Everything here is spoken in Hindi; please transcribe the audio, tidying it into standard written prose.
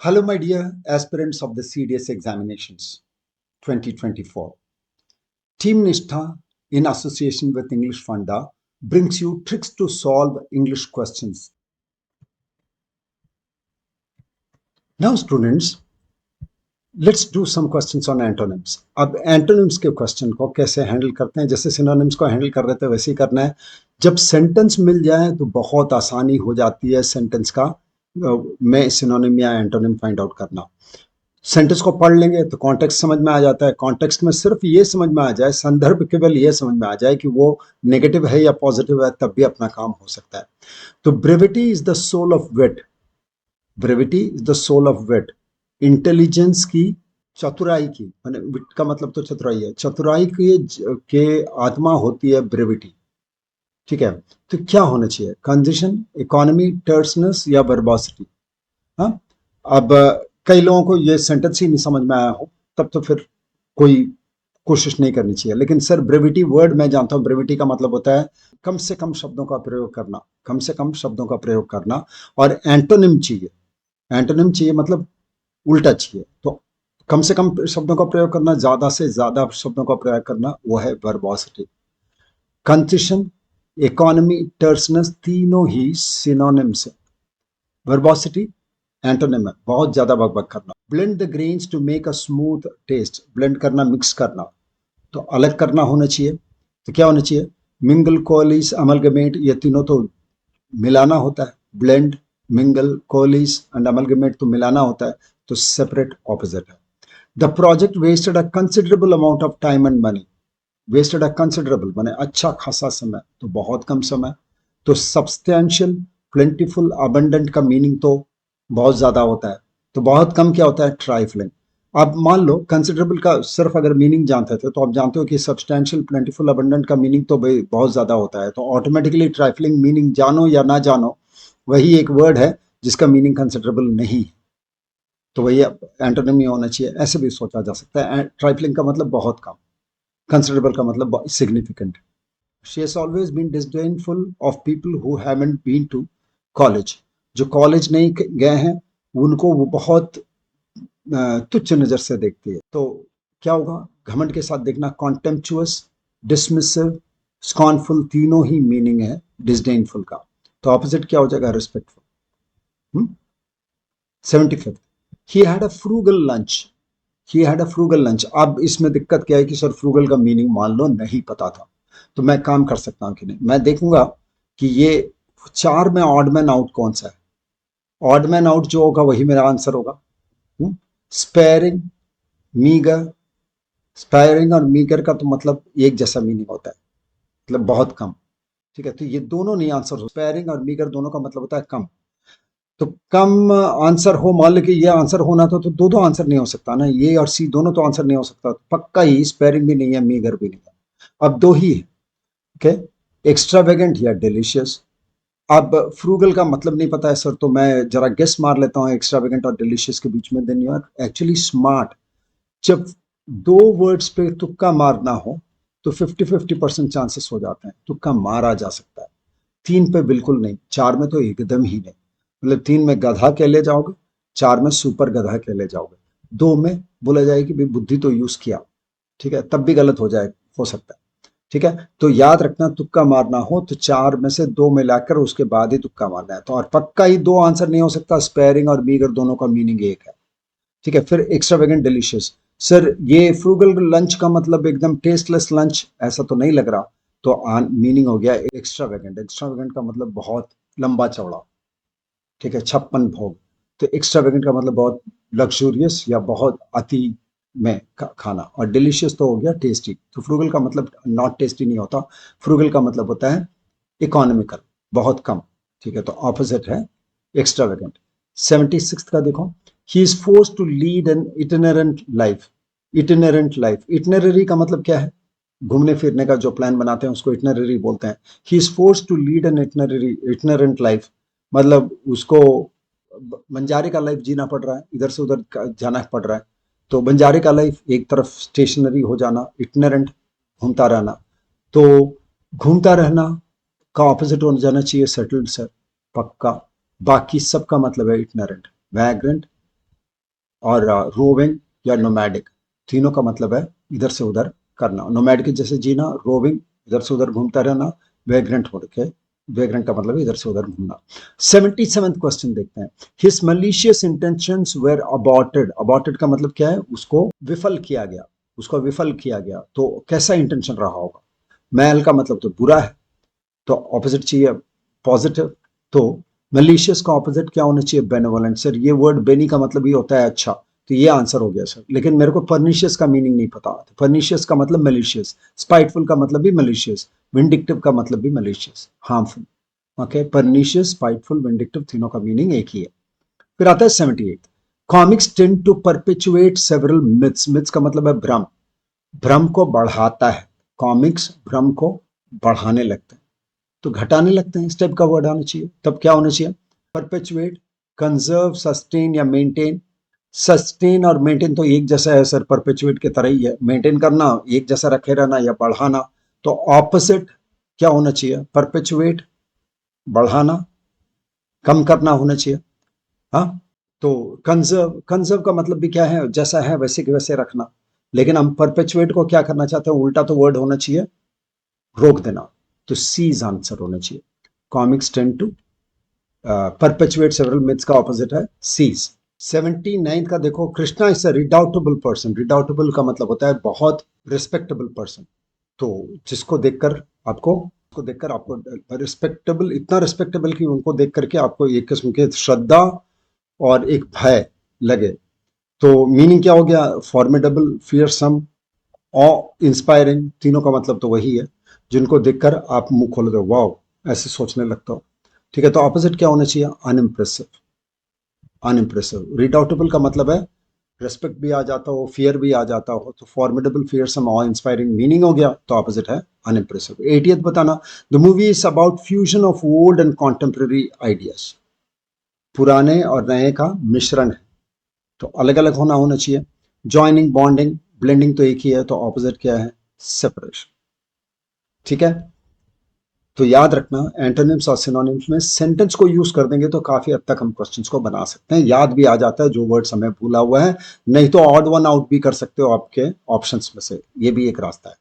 Hello, my dear aspirants of the CDS examinations 2024. Team Nishtha, in association with English Funda, brings you tricks to solve English questions. Now, students, let's do some questions on antonyms. अब antonyms के क्वेश्चन को कैसे हैंडल करते हैं, जैसे सिनोनिम्स को हैंडल कर रहे थे वैसे ही करना है. जब सेंटेंस मिल जाए तो बहुत आसानी हो जाती है सेंटेंस का में सिनोनिम या एंटोनिम फाइंड आउट करना. सेंटेंस को पढ़ लेंगे तो कॉन्टेक्स्ट समझ में आ जाता है. कॉन्टेक्स्ट में सिर्फ ये समझ में आ जाए, संदर्भ केवल ये समझ में आ जाए कि वो नेगेटिव है या पॉजिटिव है, तब भी अपना काम हो सकता है. तो brevity is the soul of wit. Brevity is the soul of wit. Intelligence की, चतुराई की, माने विट का मतलब तो चतुराई है. चतुराई के आत्मा होती है ब्रेविटी. ठीक है, तो क्या होना चाहिए? कंजेशन, इकोनॉमी, टर्सनेस या वर्बोसिटी. हाँ, अब कई लोगों को ये सेंटेंस ही नहीं समझ में आया हो, तब तो फिर कोई कोशिश नहीं करनी चाहिए. लेकिन सर, ब्रेविटी वर्ड मैं जानता हूँ, ब्रेविटी का मतलब होता है कम से कम शब्दों का प्रयोग करना, कम से कम शब्दों का प्रयोग करना. और एंटोनिम चाहिए, एंटोनिम चाहिए मतलब उल्टा चाहिए. तो कम से कम शब्दों का प्रयोग करना, ज्यादा से ज्यादा शब्दों का प्रयोग करना, वो है वर्बोसिटी. कंसिशन, इकोनॉमी, टर्सनेस तीनों ही सिनोनिम्स है. वर्बोसिटी एंटोनिम है बहुत ज्यादा बकबक करना. Blend the grains to make a smooth taste. Blend करना, मिक्स करना, तो अलग करना होना चाहिए. तो क्या होना चाहिए? मिंगल, कोलिस, अमलगमेट, ये तीनों तो मिलाना होता है. Blend, mingle, coalesce and amalgamate तो मिलाना होता है, तो सेपरेट ऑपोजिट है. The project wasted a considerable amount of time and money. Wasted a considerable माने अच्छा खासा समय, तो बहुत कम समय. तो सब्सटेंशियल, प्लेंटीफुल, अबंडेंट का मीनिंग तो बहुत ज्यादा होता है. तो बहुत कम क्या होता है? ट्राइफलिंग. अब मान लो कंसिडरेबल का सिर्फ अगर मीनिंग जानते थे, तो आप जानते हो कि सब्सटेंशियल, प्लेंटीफुल, अबंडेंट का मीनिंग तो भाई बहुत ज्यादा होता है. तो ऑटोमेटिकली ट्राइफलिंग मीनिंग, जानो या ना जानो, वही एक वर्ड है जिसका मीनिंग कंसिडरेबल नहीं है, तो वही एंटोनिमी होना चाहिए. ऐसे भी सोचा जा सकता है. ट्राइफलिंग का मतलब बहुत कम, कंसिडरेबल का मतलब significant. She has always been disdainful of people who haven't been to college. जो कॉलेज नहीं गए हैं उनको वो बहुत तुच्छ नजर से देखती है. तो क्या होगा? घमंड के साथ देखना. कॉन्टेम्पचुअस, डिसमिसिव, स्कॉर्नफुल तीनों ही मीनिंग है डिसडेनफुल का. तो ऑपोजिट क्या हो जाएगा? Respectful. 75th, he had a frugal lunch. He had a frugal lunch. अब इसमें दिक्कत क्या है कि सर फ्रूगल का मीनिंग मान लो नहीं पता था, तो मैं काम कर सकता हूं कि नहीं? मैं देखूंगा कि ये चार में ऑड मैन आउट कौन सा है. ऑड मैन आउट जो होगा वही मेरा आंसर होगा. Sparing, meagre. स्पेयरिंग और मीगर का तो मतलब एक जैसा मीनिंग होता है, मतलब बहुत कम. ठीक है, तो ये दोनों नहीं आंसर हो. स्पेयरिंग और मीगर दोनों का मतलब होता है कम. तो कम आंसर हो, मान लो कि ये आंसर होना था, तो दो दो आंसर नहीं हो सकता ना. ये और सी दोनों तो आंसर नहीं हो सकता. पक्का ही स्पेयरिंग भी नहीं है, मीगर भी नहीं है. अब दो ही है. ओके, एक्स्ट्रावेगेंट या डिलीशियस. अब फ्रूगल का मतलब नहीं पता है सर, तो मैं जरा गेस मार लेता हूँ एक्स्ट्रावेगेंट और डिलीशियस के बीच में. Then you are actually smart. जब दो वर्ड्स पे तुक्का मारना हो तो 50-50% चांसेस हो जाते हैं, तुक्का मारा जा सकता है. तीन पे बिल्कुल नहीं, चार में तो एकदम ही नहीं. मतलब तीन में गधा के ले जाओगे, चार में सुपर गधा के ले जाओगे, दो में बोला जाए कि भाई बुद्धि तो यूज किया. ठीक है, तब भी गलत हो सकता है. ठीक है, तो याद रखना, तुक्का मारना हो तो चार में से दो मिलाकर उसके बाद ही तुक्का मारना है. तो और पक्का ही दो आंसर नहीं हो सकता. स्पेयरिंग और मीगर दोनों का मीनिंग एक है. ठीक है, फिर एक्स्ट्रावेगेंट, डिलीशियस. सर ये फ्रूगल लंच का मतलब एकदम टेस्टलेस लंच, ऐसा तो नहीं लग रहा. तो मीनिंग हो गया एक्स्ट्रावेगेंट. एक्स्ट्रावेगेंट का मतलब बहुत लंबा चौड़ा. ठीक है, 56 भोग. तो एक्स्ट्रावेगेंट का मतलब बहुत लग्जूरियस या बहुत अति में खाना. और डिलीशियस तो हो गया टेस्टी. तो फ्रूगल का मतलब नॉट टेस्टी नहीं होता. फ्रूगल का मतलब होता है इकोनॉमिकल, बहुत कम. ठीक है, तो ऑपोजिट है एक्स्ट्रावेगेंट. 76 का देखो. He is force to lead an itinerant life. Itinerant life, itinerary का मतलब क्या है? घूमने फिरने का जो प्लान बनाते हैं उसको इटिनरी बोलते हैं. He is force to lead an itinerant life, मतलब उसको बंजारे का लाइफ जीना पड़ रहा है, इधर से उधर जाना पड़ रहा है. तो बंजारे का लाइफ एक तरफ स्टेशनरी हो जाना, इटिनरेंट घूमता रहना. तो घूमता रहना का ऑपोजिट हो जाना चाहिए सेटल्ड सर, पक्का. बाकी सबका मतलब है इटिनरेंट. वैग्रेंट, और रोविंग या नोमैडिक, तीनों का मतलब है इधर से उधर करना। नोमैडिक जैसे जीना, रोविंग इधर से उधर घूमता रहना, वेग्रेंट हो रखे, वेग्रेंट का मतलब इधर से उधर घूमना। 77th क्वेश्चन देखते हैं। His malicious intentions where aborted, aborted का मतलब क्या है, उसको विफल किया गया, उसको विफल किया गया। तो कैसा इंटेंशन रहा होगा? मैल का मतलब तो बुरा है, तो ऑपोजिट चाहिए पॉजिटिव। तो मलिशियस का ऑपोजिट क्या होना चाहिए? बेनेवोलेंट। सर ये वर्ड बेनी का मतलब ये होता है अच्छा, तो ये आंसर हो गया सर। लेकिन मेरे को परनिशियस का मीनिंग नहीं पता। परनिशियस का मतलब मलिशियस, स्पाइटफुल का मतलब भी मलिशियस, विंडिक्टिव का मतलब भी malicious, harmful. Okay, pernicious, spiteful, vindictive, तीनों का मीनिंग एक ही है। फिर आता है 78। Comics tend to perpetuate several myths, myths का मतलब है भ्रम, भ्रम को बढ़ाता है। कॉमिक्स भ्रम को बढ़ाने लगते हैं, तो घटाने लगते हैं, इस टाइप का वर्ड आना चाहिए। तब क्या होना चाहिए? परपेचुएट, कंजर्व, सस्टेन या मेंटेन। सस्टेन और मेंटेन तो एक जैसा है सर, परपेचुएट की तरह ही है। मेंटेन करना, एक जैसा रखे रहना या बढ़ाना। तो ऑपोजिट क्या होना चाहिए? परपेचुएट, बढ़ाना, कम करना होना चाहिए। हाँ, तो कंजर्व, कंजर्व का मतलब भी क्या है? जैसा है वैसे के वैसे रखना। लेकिन हम परपेचुएट को क्या करना चाहते हैं? उल्टा तो वर्ड होना चाहिए, रोक देना। तो सीज आंसर होना चाहिए। Comics tend to perpetuate several myths का ऑपोजिट है सीज। 79 का देखो, Krishna is a redoubtable person. Redoubtable का मतलब होता है बहुत रिस्पेक्टेबल पर्सन। तो जिसको देखकर आपको, उसको देखकर आपको रिस्पेक्टेबल, इतना रिस्पेक्टेबल कि उनको देख करके आपको एक किस्म की श्रद्धा और एक भय लगे। तो मीनिंग क्या हो गया? फॉर्मिडेबल, फियरसम, ऑ इंस्पायरिंग, तीनों का मतलब तो वही है। जिनको देखकर आप मुंह खोल दो, वाह, ऐसे सोचने लगता हो। ठीक है, तो ऑपोजिट क्या होना चाहिए? Unimpressive, unimpressive. रिडाउटेबल का मतलब है रेस्पेक्ट भी आ जाता हो, फियर भी आ जाता हो। तो फॉर्मिडेबल, फियरसम, ऑ इंस्पायरिंग मीनिंग हो गया, तो ऑपोजिट है अनइम्प्रेसिव। 80th बताना। The movie is about fusion of old and contemporary ideas, पुराने और नए का मिश्रण है, तो अलग अलग होना चाहिए। ज्वाइनिंग, बॉन्डिंग, ब्लेंडिंग तो एक ही है, तो ऑपोजिट क्या है? सेपरेशन। ठीक है, तो याद रखना एंटोनिम्स और सिनोनिम्स में सेंटेंस को यूज कर देंगे तो काफी हद तक हम क्वेश्चंस को बना सकते हैं, याद भी आ जाता है जो वर्ड्स हमें भूला हुआ है। नहीं तो ऑड वन आउट भी कर सकते हो आपके ऑप्शंस में से, ये भी एक रास्ता है।